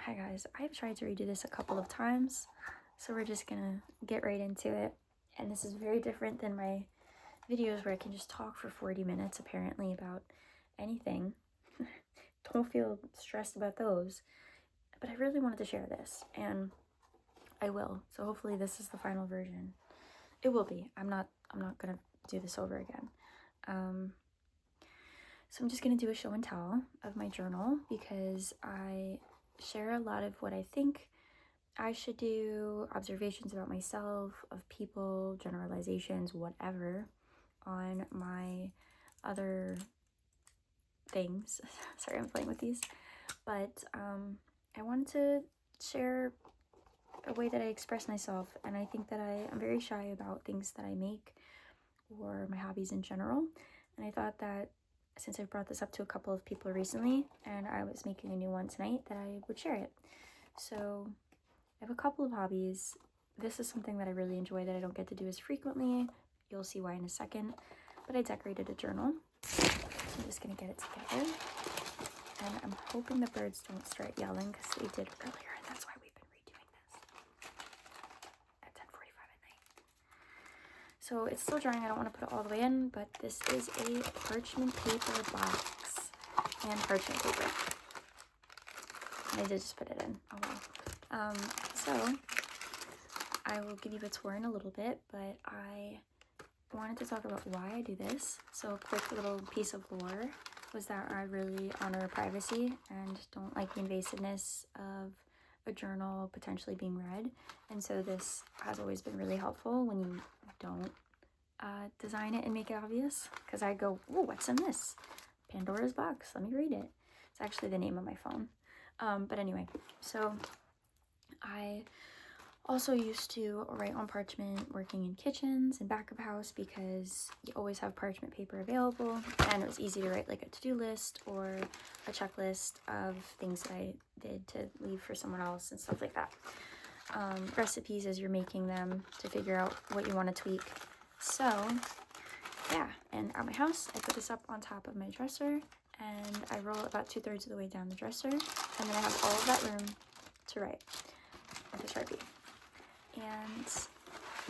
Hi guys, I've tried to redo this a couple of times, so we're just gonna get right into it. And this is very different than my videos where I can just talk for 40 minutes apparently about anything. Don't feel stressed about those. But I really wanted to share this, and I will. So hopefully this is the final version. It will be. I'm not gonna do this over again. So I'm just gonna do a show and tell of my journal because I share a lot of what I think I should do, observations about myself, of people, generalizations, whatever, on my other things. Sorry, I'm playing with these. But I wanted to share a way that I express myself, and I think that I'm very shy about things that I make or my hobbies in general. And I thought that since I brought this up to a couple of people recently, and I was making a new one tonight, that I would share it. So I have a couple of hobbies. This is something that I really enjoy that I don't get to do as frequently. You'll see why in a second. But I decorated a journal. So I'm just gonna get it together. And I'm hoping the birds don't start yelling because they did earlier, and that's why we've been redoing this at 10:45 at night. So it's still drying. I don't want to put it all the way in, but this is a parchment paper box and parchment paper. And I did just put it in. Oh well. So I will give you a tour in a little bit, but I wanted to talk about why I do this. So a quick little piece of lore was that I really honor privacy and don't like the invasiveness of a journal potentially being read. And so this has always been really helpful when you don't design it and make it obvious. Because I go, oh, what's in this? Pandora's box. Let me read it. It's actually the name of my phone. But anyway, so I also used to write on parchment working in kitchens and back of house because you always have parchment paper available, and it was easy to write like a to-do list or a checklist of things that I did to leave for someone else and stuff like that. Recipes as you're making them to figure out what you want to tweak. So yeah, and at my house I put this up on top of my dresser and I roll it about 2/3 of the way down the dresser, and then I have all of that room to write with a Sharpie. And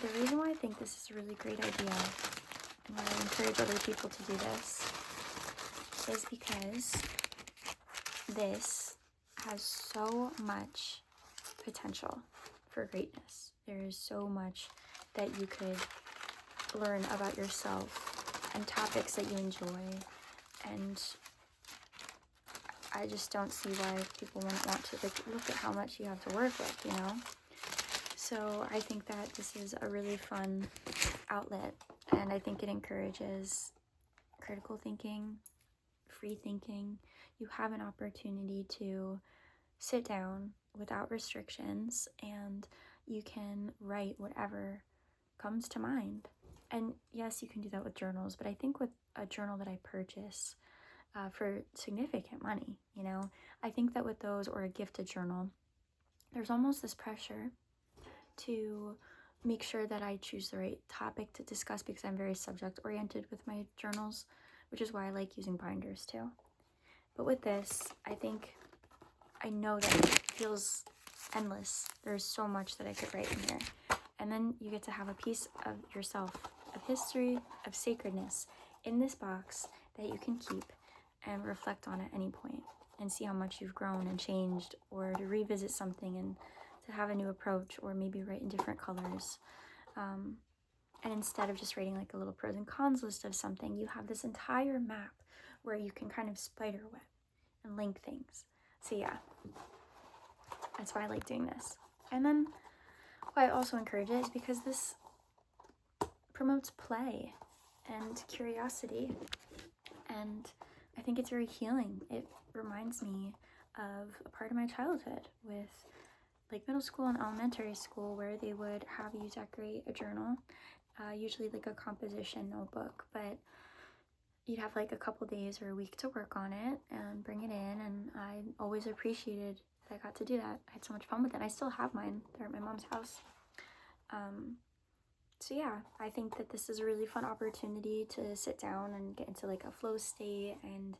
the reason why I think this is a really great idea and why I encourage other people to do this is because this has so much potential for greatness. There is so much that you could learn about yourself and topics that you enjoy, and I just don't see why people wouldn't want to look at how much you have to work with, you know? So I think that this is a really fun outlet, and I think it encourages critical thinking, free thinking. You have an opportunity to sit down without restrictions, and you can write whatever comes to mind. And yes, you can do that with journals, but I think with a journal that I purchase for significant money, you know, I think that with those, or a gifted journal, there's almost this pressure to make sure that I choose the right topic to discuss because I'm very subject oriented with my journals, which is why I like using binders too. But with this, I know that it feels endless. There's so much that I could write in here. And then you get to have a piece of yourself, of history, of sacredness in this box that you can keep and reflect on at any point and see how much you've grown and changed, or to revisit something and to have a new approach, or maybe write in different colors. And instead of just writing like a little pros and cons list of something, you have this entire map where you can kind of spider web and link things. So yeah, that's why I like doing this. And then why I also encourage it is because this promotes play and curiosity, and I think it's very healing. It reminds me of a part of my childhood with like middle school and elementary school, where they would have you decorate a journal, usually like a composition notebook, but you'd have like a couple days or a week to work on it and bring it in, and I always appreciated that I got to do that. I had so much fun with it. I still have mine. They're at my mom's house. So yeah, I think that this is a really fun opportunity to sit down and get into like a flow state and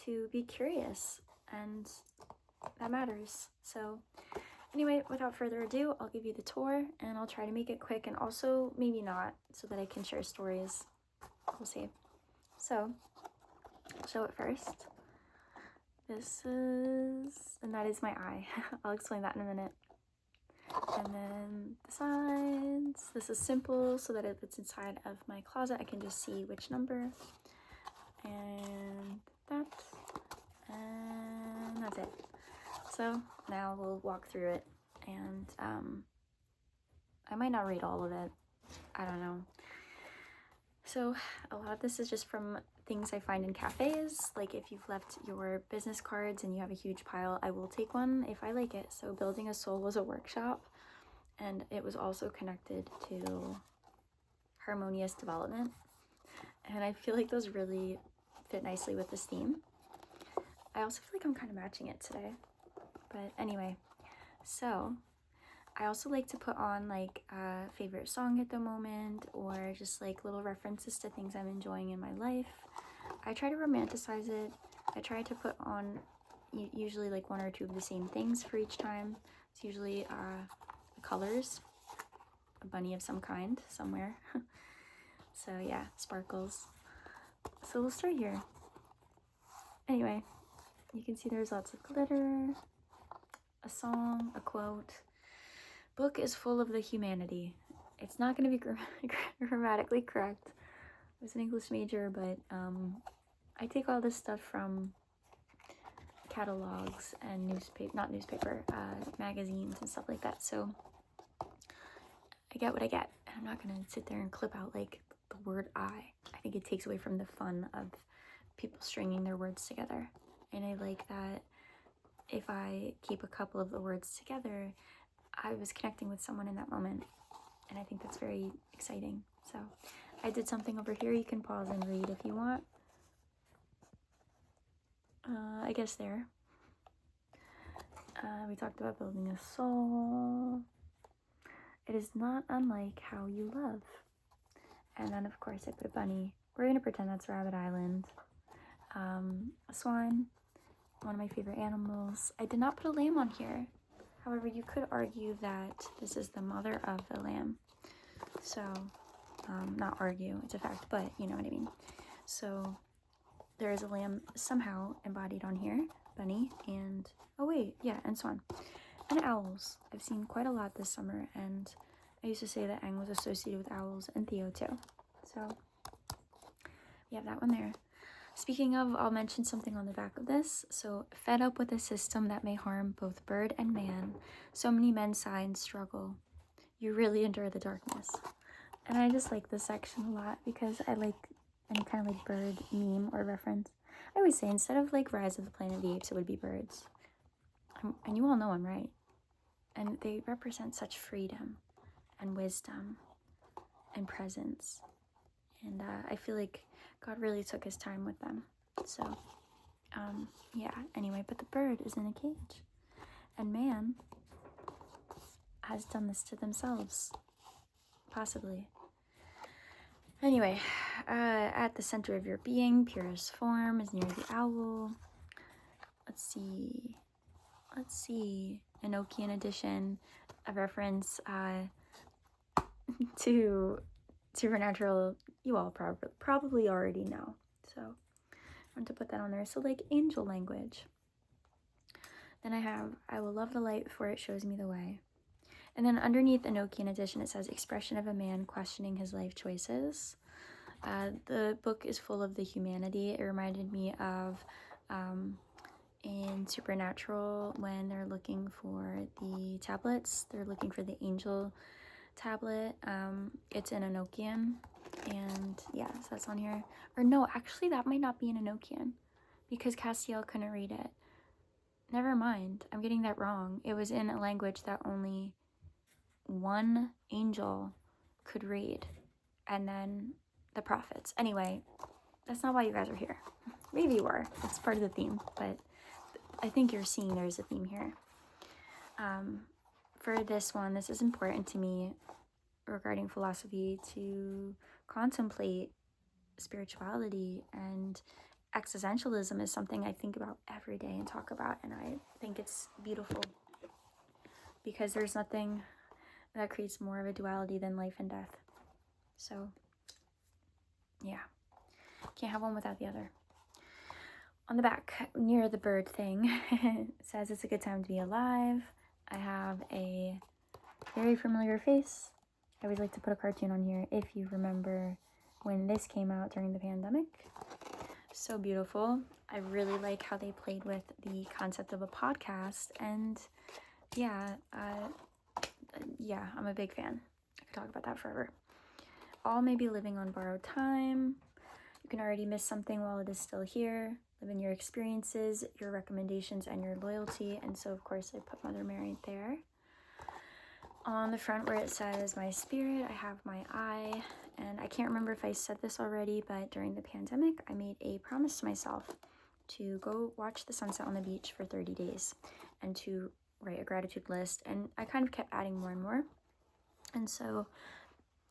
to be curious and that matters. So anyway, without further ado, I'll give you the tour and I'll try to make it quick and also maybe not, so that I can share stories. We'll see. So I'll show it first. This is, and that is my eye. I'll explain that in a minute. And then the sides. This is simple so that if it's inside of my closet, I can just see which number. And that. And that's it. So now we'll walk through it. And I might not read all of it. I don't know. So a lot of this is just from things I find in cafes. Like if you've left your business cards and you have a huge pile, I will take one if I like it. So Building a Soul was a workshop, and it was also connected to harmonious development. And I feel like those really fit nicely with this theme. I also feel like I'm kind of matching it today. But anyway, so I also like to put on like a favorite song at the moment, or just like little references to things I'm enjoying in my life. I try to romanticize it. I try to put on usually like one or two of the same things for each time. It's usually the colors, a bunny of some kind somewhere. So yeah, sparkles. So we'll start here. Anyway, you can see there's lots of glitter, a song, a quote. Book is full of the humanity. It's not going to be grammatically correct. I was an English major, but I take all this stuff from catalogs and magazines and stuff like that. So I get what I get. And I'm not going to sit there and clip out like the word I. I think it takes away from the fun of people stringing their words together. And I like that if I keep a couple of the words together, I was connecting with someone in that moment, and I think that's very exciting. So I did something over here. You can pause and read if you want. I guess there. We talked about building a soul. It is not unlike how you love. And then, of course, I put a bunny. We're going to pretend that's Rabbit Island. A swan, one of my favorite animals. I did not put a lamb on here. However, you could argue that this is the mother of the lamb. So, not argue, it's a fact, but you know what I mean. So, there is a lamb somehow embodied on here, bunny, and, oh wait, yeah, and swan. And owls. I've seen quite a lot this summer, and I used to say that Aang was associated with owls, and Theo too. So, we have that one there. Speaking of, I'll mention something on the back of this. So, fed up with a system that may harm both bird and man, so many men sigh and struggle. You really endure the darkness. And I just like this section a lot because I like any kind of like bird meme or reference. I always say instead of like Rise of the Planet of the Apes, it would be birds. And you all know I'm right. And they represent such freedom and wisdom and presence. And I feel like God really took his time with them. So, yeah, anyway, but the bird is in a cage. And man has done this to themselves. Possibly. Anyway, at the center of your being, purest form is near the owl. Let's see. Enochian edition, a reference to supernatural, you all probably already know. So I want to put that on there. So like angel language. Then I will love the light for it shows me the way. And then underneath Enochian edition, it says expression of a man questioning his life choices. The book is full of the humanity. It reminded me of in Supernatural when they're looking for the tablets. They're looking for the angel tablet. It's in Enochian, and yeah, so that's on here. Or no, actually that might not be in Enochian because Castiel couldn't read it. Never mind, I'm getting that wrong. It was in a language that only one angel could read, and then the prophets. Anyway, that's not why you guys are here. Maybe you are, it's part of the theme, but I think you're seeing there's a theme here. For this one, this is important to me regarding philosophy, to contemplate spirituality and existentialism is something I think about every day and talk about, and I think it's beautiful because there's nothing that creates more of a duality than life and death. So, yeah, can't have one without the other. On the back, near the bird thing, it says it's a good time to be alive. I have a very familiar face. I always like to put a cartoon on here if you remember when this came out during the pandemic. So beautiful. I really like how they played with the concept of a podcast, and yeah, I'm a big fan. I could talk about that forever. All may be living on borrowed time. You can already miss something while it is still here. Live in your experiences, your recommendations, and your loyalty. And so, of course, I put Mother Mary there. On the front where it says my spirit, I have my eye. And I can't remember if I said this already, but during the pandemic, I made a promise to myself to go watch the sunset on the beach for 30 days and to write a gratitude list. And I kind of kept adding more and more. And so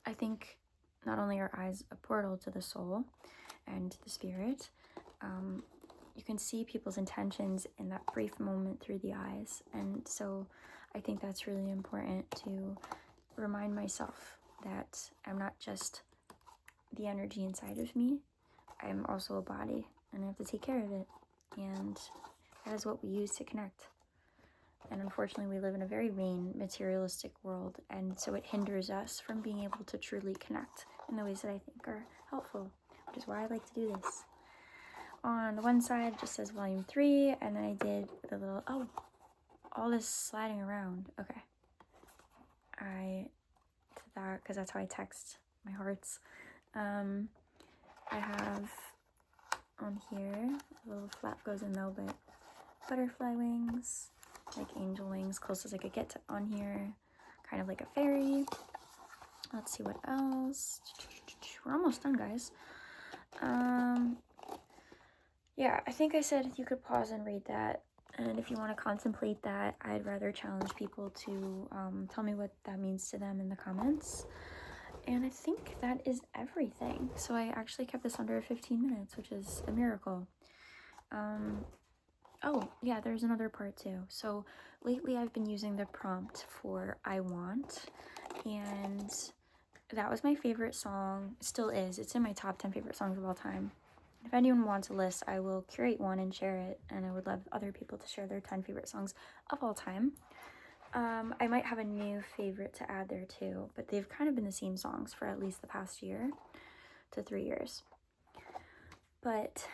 I think not only are eyes a portal to the soul and the spirit, you can see people's intentions in that brief moment through the eyes. And so I think that's really important to remind myself that I'm not just the energy inside of me, I'm also a body, and I have to take care of it. And that is what we use to connect. And unfortunately, we live in a very vain, materialistic world, and so it hinders us from being able to truly connect in the ways that I think are helpful, which is why I like to do this. On the one side, it just says volume 3, and then I did the little, all this sliding around. Okay. I did that because that's how I text my hearts. I have on here, a little flap goes in though, but butterfly wings, like angel wings, close as I could get to on here, kind of like a fairy. Let's see what else. We're almost done, guys. Yeah, I think I said you could pause and read that, and if you want to contemplate that, I'd rather challenge people to tell me what that means to them in the comments. And I think that is everything. So I actually kept this under 15 minutes, which is a miracle. Oh, yeah, there's another part too. So lately I've been using the prompt for I Want, and that was my favorite song. It still is. It's in my top 10 favorite songs of all time. If anyone wants a list, I will curate one and share it, and I would love other people to share their 10 favorite songs of all time. I might have a new favorite to add there too, but they've kind of been the same songs for at least the past year to 3 years. But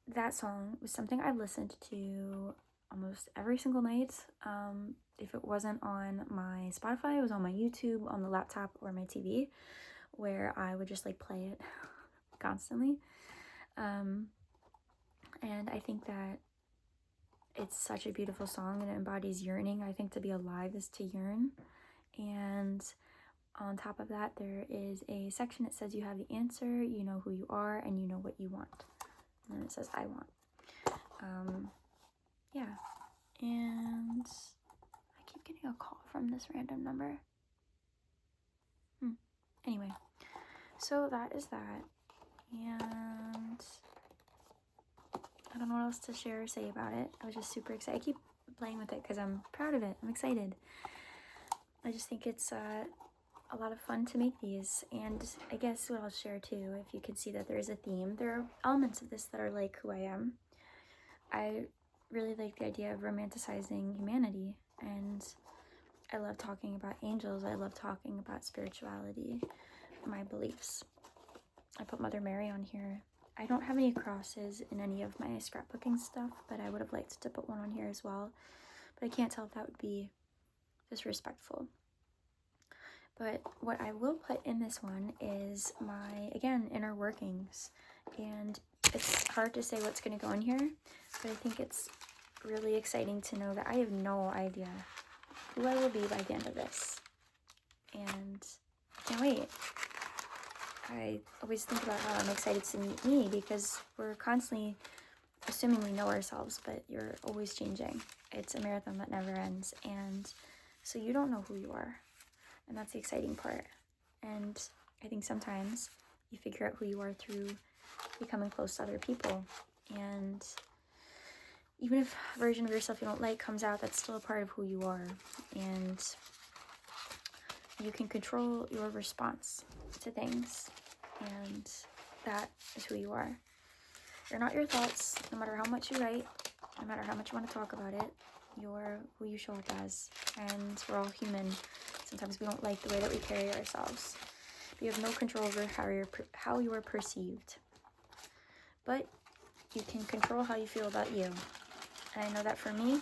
that song was something I've listened to almost every single night. If it wasn't on my Spotify, it was on my YouTube, on the laptop, or my TV, where I would just like play it constantly. And I think that it's such a beautiful song, and it embodies yearning. I think to be alive is to yearn. And on top of that, there is a section that says you have the answer, you know who you are, and you know what you want. And then it says I want. Yeah. And I keep getting a call from this random number. Anyway, so that is that. And I don't know what else to share or say about it. I was just super excited. I keep playing with it because I'm proud of it. I'm excited. I just think it's a lot of fun to make these. And I guess what I'll share too, if you can see that there is a theme, there are elements of this that are like who I am. I really like the idea of romanticizing humanity, and I love talking about angels. I love talking about spirituality, my beliefs. I put Mother Mary on here. I don't have any crosses in any of my scrapbooking stuff, but I would have liked to put one on here as well. But I can't tell if that would be disrespectful. But what I will put in this one is my, again, inner workings. And it's hard to say what's going to go in here, but I think it's really exciting to know that I have no idea who I will be by the end of this. And I can't wait. I always think about how I'm excited to meet me, because we're constantly assuming we know ourselves, but you're always changing. It's a marathon that never ends, and so you don't know who you are, and that's the exciting part. And I think sometimes you figure out who you are through becoming close to other people, And even if a version of yourself you don't like comes out, that's still a part of who you are. And you can control your response to things. And that is who you are. You're not your thoughts, no matter how much you write, no matter how much you want to talk about it. You're who you show up as. And we're all human. Sometimes we don't like the way that we carry ourselves. You have no control over how you are perceived. But you can control how you feel about you. And I know that for me,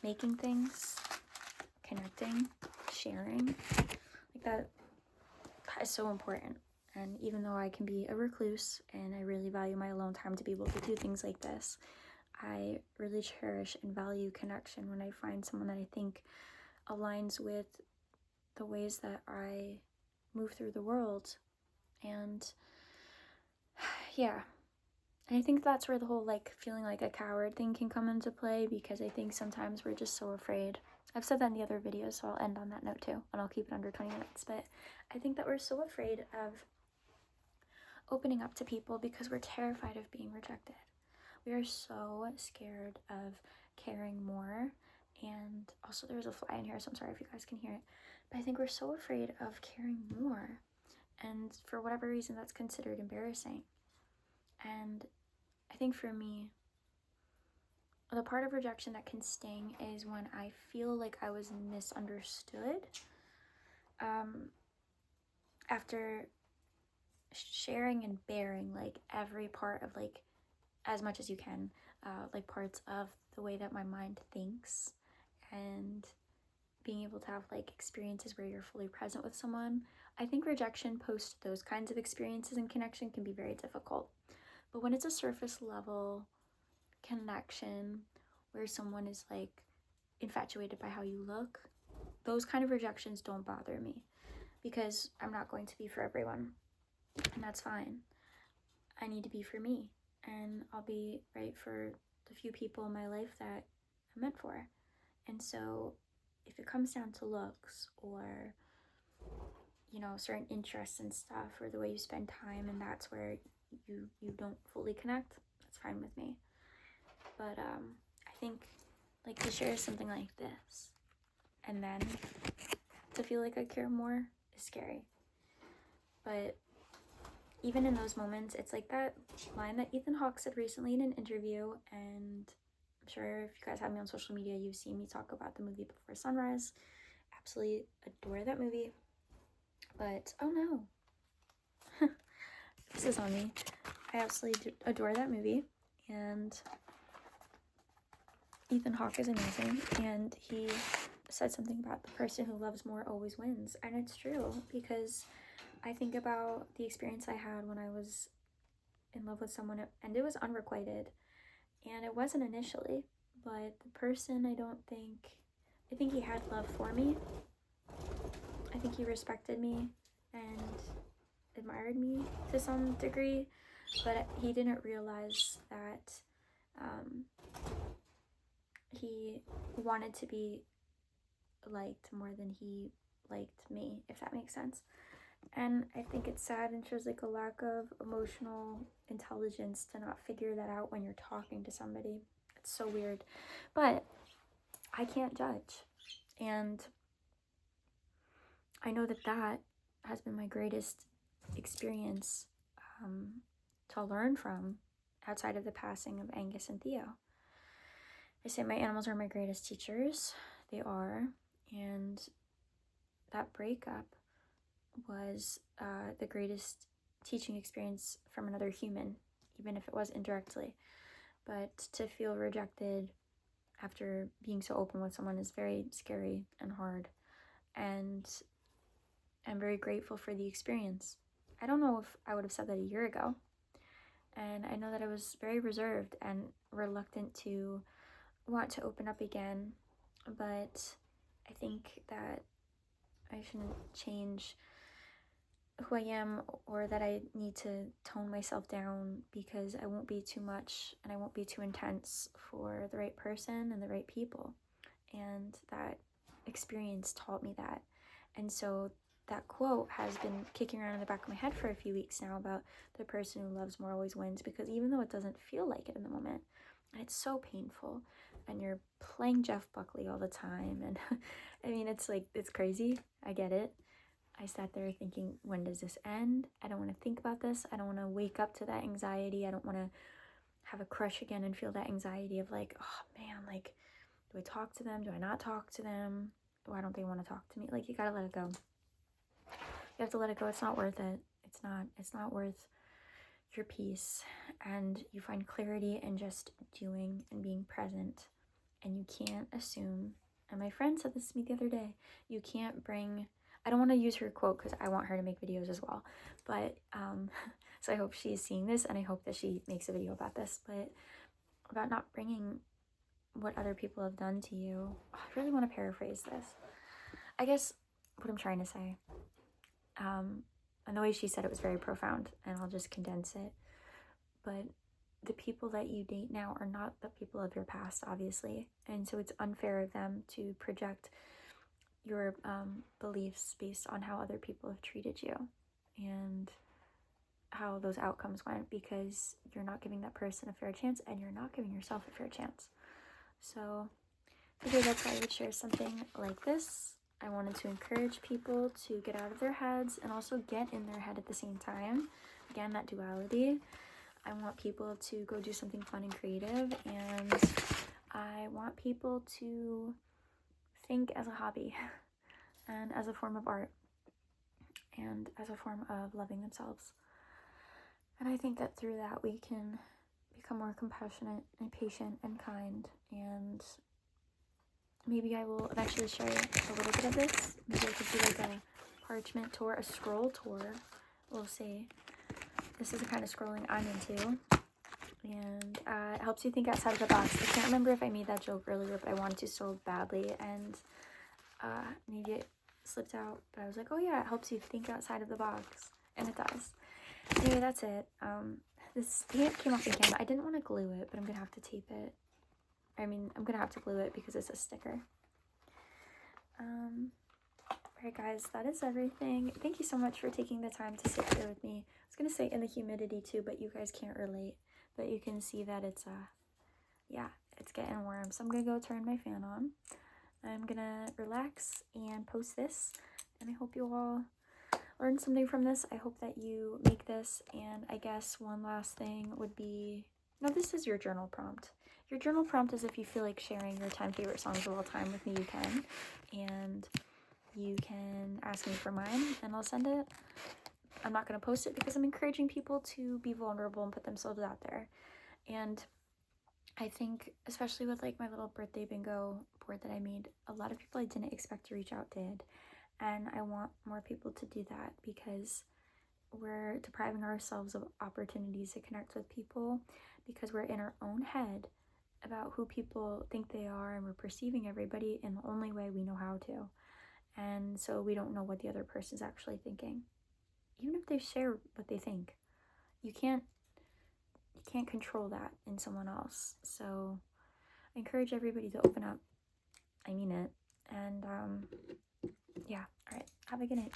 making things, connecting, sharing, like that is so important. And even though I can be a recluse and I really value my alone time to be able to do things like this, I really cherish and value connection when I find someone that I think aligns with the ways that I move through the world. And yeah, and I think that's where the whole like feeling like a coward thing can come into play, because I think sometimes we're just so afraid. I've said that in the other videos, so I'll end on that note too, and I'll keep it under 20 minutes. But I think that we're so afraid of opening up to people because we're terrified of being rejected. We are so scared of caring more. And also there's a fly in here, so I'm sorry if you guys can hear it. But I think we're so afraid of caring more. And for whatever reason, that's considered embarrassing. And I think for me, the part of rejection that can sting is when I feel like I was misunderstood. After sharing and bearing like every part of like as much as you can, like parts of the way that my mind thinks, and being able to have like experiences where you're fully present with someone. I think rejection post those kinds of experiences and connection can be very difficult. But when it's a surface level connection where someone is like infatuated by how you look, those kind of rejections don't bother me, because I'm not going to be for everyone, and that's fine. I need to be for me, and I'll be right for the few people in my life that I'm meant for. And so if it comes down to looks or, you know, certain interests and stuff, or the way you spend time, and that's where you don't fully connect, that's fine with me. But I think like to share something like this and then to feel like I care more is scary. But even in those moments, it's like that line that Ethan Hawke said recently in an interview, and I'm sure if you guys have me on social media, you've seen me talk about the movie Before Sunrise. Absolutely adore that movie. But oh no, this is on me. I absolutely adore that movie, and Ethan Hawke is amazing, and he said something about the person who loves more always wins. And it's true, because I think about the experience I had when I was in love with someone, and it was unrequited, and it wasn't initially, but the person, I think he had love for me. I think he respected me and admired me to some degree, but he didn't realize that he wanted to be liked more than he liked me, if that makes sense. And I think it's sad and shows like a lack of emotional intelligence to not figure that out when you're talking to somebody. It's so weird, but I can't judge. And I know that that has been my greatest experience to learn from outside of the passing of Angus and Theo. I say my animals are my greatest teachers. They are. And that breakup was the greatest teaching experience from another human, even if it was indirectly. But to feel rejected after being so open with someone is very scary and hard. And I'm very grateful for the experience. I don't know if I would have said that a year ago. And I know that I was very reserved and reluctant to want to open up again. But I think that I shouldn't change who I am, or that I need to tone myself down, because I won't be too much and I won't be too intense for the right person and the right people. And that experience taught me that. And so that quote has been kicking around in the back of my head for a few weeks now about the person who loves more always wins, because even though it doesn't feel like it in the moment, and it's so painful, and you're playing Jeff Buckley all the time, and I mean, it's like, it's crazy. I get it. I sat there thinking, when does this end? I don't want to think about this. I don't want to wake up to that anxiety. I don't want to have a crush again and feel that anxiety of like, oh man, like, do I talk to them? Do I not talk to them? Why don't they want to talk to me? Like, you gotta let it go. You have to let it go. It's not worth it. It's not worth your peace. And you find clarity in just doing and being present. And you can't assume, and my friend said this to me the other day, you can't bring, I don't want to use her quote because I want her to make videos as well, but so I hope she's seeing this, and I hope that she makes a video about this, but about not bringing what other people have done to you. I really want to paraphrase this. I guess what I'm trying to say, and the way she said it was very profound, and I'll just condense it, but the people that you date now are not the people of your past, obviously, and so it's unfair of them to project your beliefs based on how other people have treated you and how those outcomes went, because you're not giving that person a fair chance, and you're not giving yourself a fair chance. So I figured that's why I would share something like this. I wanted to encourage people to get out of their heads and also get in their head at the same time. Again, that duality. I want people to go do something fun and creative, and I want people to think as a hobby and as a form of art and as a form of loving themselves. And I think that through that we can become more compassionate and patient and kind, and maybe I will eventually share a little bit of this. Maybe I could do like a parchment tour, a scroll tour. We'll see. This is the kind of scrolling I'm into, and it helps you think outside of the box. I can't remember if I made that joke earlier, but I wanted to so badly, and maybe it slipped out, but I was like, oh yeah, it helps you think outside of the box, and it does. Anyway, that's it. This came off the camera. I didn't want to glue it, but I'm gonna have to tape it. I mean, I'm gonna have to glue it because it's a sticker. Alright guys, that is everything. Thank you so much for taking the time to sit here with me. I was gonna say in the humidity too, but you guys can't relate. But you can see that it's yeah, it's getting warm. So I'm gonna go turn my fan on. I'm gonna relax and post this, and I hope you all learn something from this. I hope that you make this, and I guess one last thing would be, no, this is your journal prompt. Your journal prompt is if you feel like sharing your 10 favorite songs of all time with me, you can, and you can ask me for mine, and I'll send it. I'm not going to post it because I'm encouraging people to be vulnerable and put themselves out there, and I think, especially with like my little birthday bingo board that I made, a lot of people I didn't expect to reach out did. And I want more people to do that, because we're depriving ourselves of opportunities to connect with people because we're in our own head about who people think they are, and we're perceiving everybody in the only way we know how to. And so we don't know what the other person's actually thinking. Even if they share what they think, you can't control that in someone else. So I encourage everybody to open up. I mean it. And yeah, all right, have a good night.